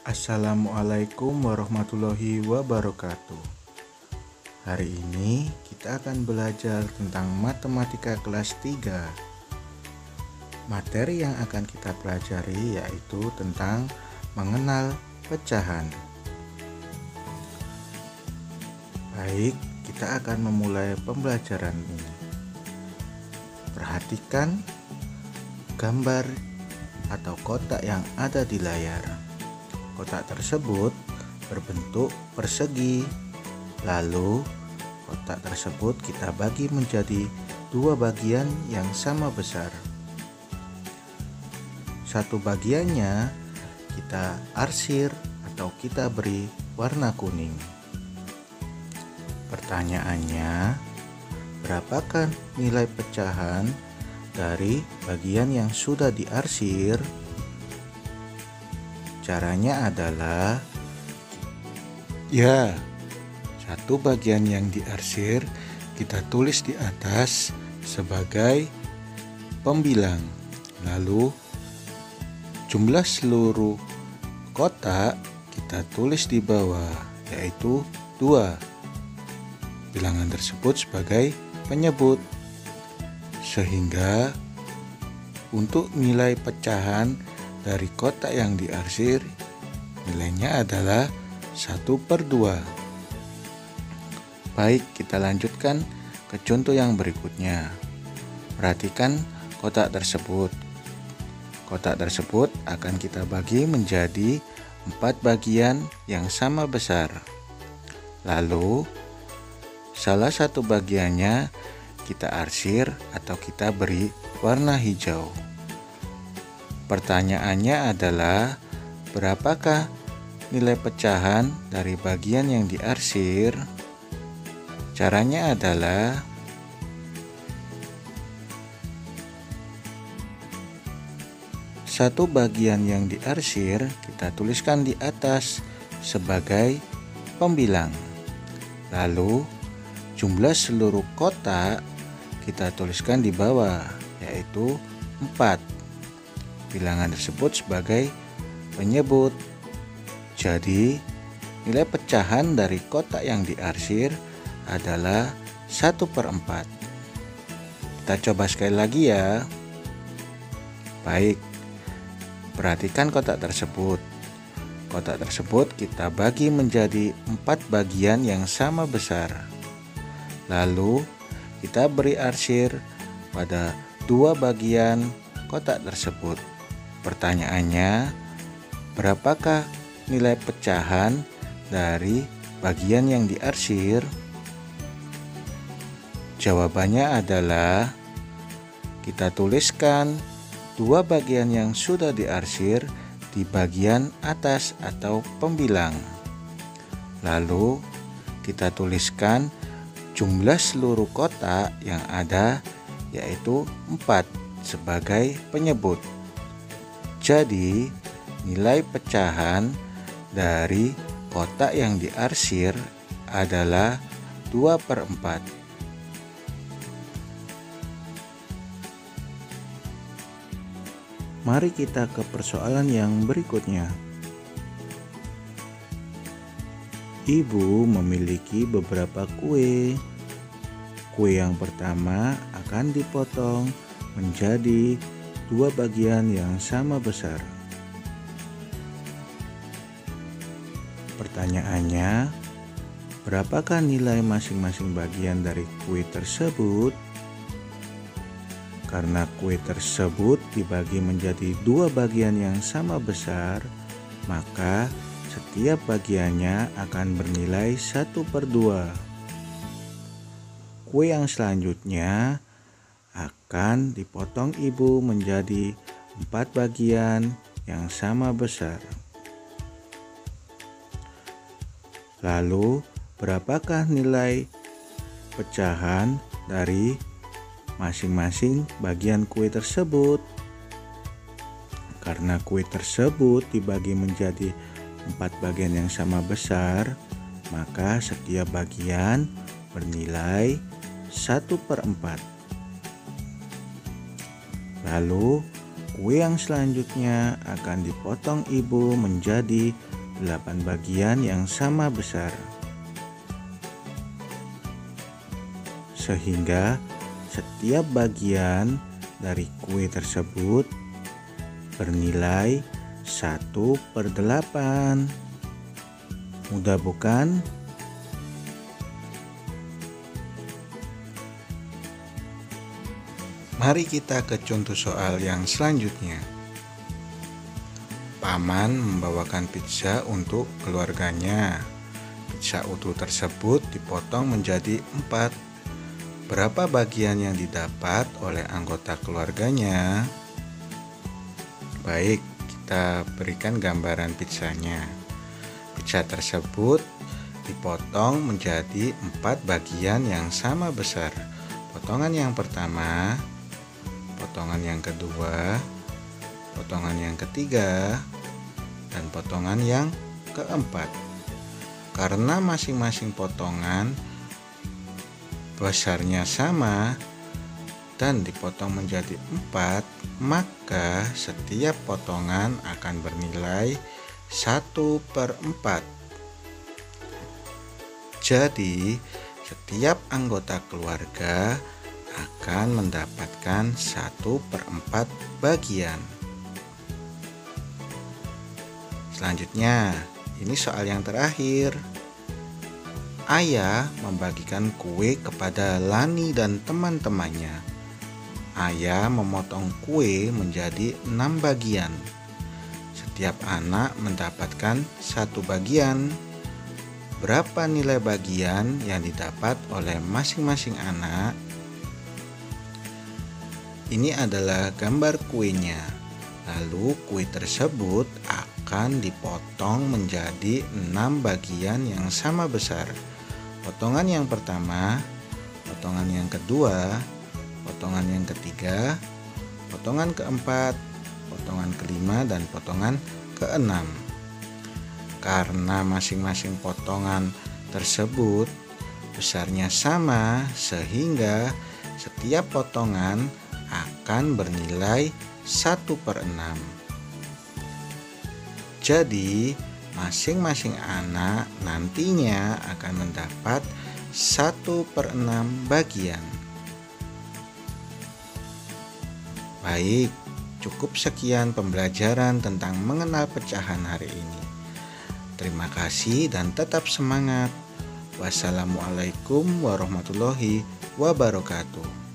Assalamualaikum warahmatullahi wabarakatuh. Hari ini kita akan belajar tentang matematika kelas 3. Materi yang akan kita pelajari yaitu tentang mengenal pecahan. Baik, kita akan memulai pembelajaran ini. Perhatikan gambar atau kotak yang ada di layar. Kotak tersebut berbentuk persegi. Lalu kotak tersebut kita bagi menjadi dua bagian yang sama besar. Satu bagiannya kita arsir atau kita beri warna kuning. Pertanyaannya, berapakah nilai pecahan dari bagian yang sudah diarsir? Caranya adalah satu bagian yang diarsir kita tulis di atas sebagai pembilang. Lalu jumlah seluruh kotak kita tulis di bawah, yaitu 2. Bilangan tersebut sebagai penyebut. Sehingga untuk nilai pecahan dari kotak yang diarsir, nilainya adalah 1/2. Baik, kita lanjutkan ke contoh yang berikutnya. Perhatikan kotak tersebut. Kotak tersebut akan kita bagi menjadi 4 bagian yang sama besar. Lalu, salah satu bagiannya kita arsir atau kita beri warna hijau. Pertanyaannya adalah, berapakah nilai pecahan dari bagian yang diarsir? Caranya adalah satu bagian yang diarsir kita tuliskan di atas sebagai pembilang. Lalu jumlah seluruh kotak kita tuliskan di bawah, yaitu 4. Bilangan tersebut sebagai penyebut. Jadi nilai pecahan dari kotak yang diarsir adalah 1/4. Kita coba sekali lagi ya. Baik, perhatikan kotak tersebut. Kotak tersebut kita bagi menjadi 4 bagian yang sama besar. Lalu kita beri arsir pada 2 bagian kotak tersebut. Pertanyaannya, berapakah nilai pecahan dari bagian yang diarsir? Jawabannya adalah kita tuliskan 2 bagian yang sudah diarsir di bagian atas atau pembilang. Lalu kita tuliskan jumlah seluruh kotak yang ada, yaitu 4 sebagai penyebut. Jadi nilai pecahan dari kotak yang diarsir adalah 2/4. Mari kita ke persoalan yang berikutnya. Ibu memiliki beberapa kue. Kue yang pertama akan dipotong menjadi 2 bagian yang sama besar. Pertanyaannya, berapakah nilai masing-masing bagian dari kue tersebut? Karena kue tersebut dibagi menjadi 2 bagian yang sama besar, maka setiap bagiannya akan bernilai 1/2. Kue yang selanjutnya akan dipotong ibu menjadi 4 bagian yang sama besar. Lalu, berapakah nilai pecahan dari masing-masing bagian kue tersebut? Karena kue tersebut dibagi menjadi 4 bagian yang sama besar, maka setiap bagian bernilai 1/4. Lalu kue yang selanjutnya akan dipotong ibu menjadi 8 bagian yang sama besar. Sehingga setiap bagian dari kue tersebut bernilai 1/8. Mudah bukan? Mari kita ke contoh soal yang selanjutnya. Paman membawakan pizza untuk keluarganya. Pizza utuh tersebut dipotong menjadi 4. Berapa bagian yang didapat oleh anggota keluarganya? Baik, kita berikan gambaran pizzanya. Pizza tersebut dipotong menjadi 4 bagian yang sama besar. Potongan yang pertama, potongan yang kedua, potongan yang ketiga, dan potongan yang keempat. Karena masing-masing potongan besarnya sama dan dipotong menjadi 4, maka setiap potongan akan bernilai 1/4. Jadi, setiap anggota keluarga akan mendapatkan 1/4 bagian. Selanjutnya, ini soal yang terakhir. Ayah membagikan kue kepada Lani dan teman-temannya. Ayah memotong kue menjadi 6 bagian. Setiap anak mendapatkan 1 bagian. Berapa nilai bagian yang didapat oleh masing-masing anak? Ini adalah gambar kuenya. Lalu kue tersebut akan dipotong menjadi 6 bagian yang sama besar. Potongan yang pertama, potongan yang kedua, potongan yang ketiga, potongan keempat, potongan kelima, dan potongan keenam. Karena masing-masing potongan tersebut besarnya sama, sehingga setiap potongan akan bernilai 1/6. Jadi, masing-masing anak nantinya akan mendapat 1/6 bagian. Baik, cukup sekian pembelajaran tentang mengenal pecahan hari ini. Terima kasih dan tetap semangat. Wassalamualaikum warahmatullahi wabarakatuh.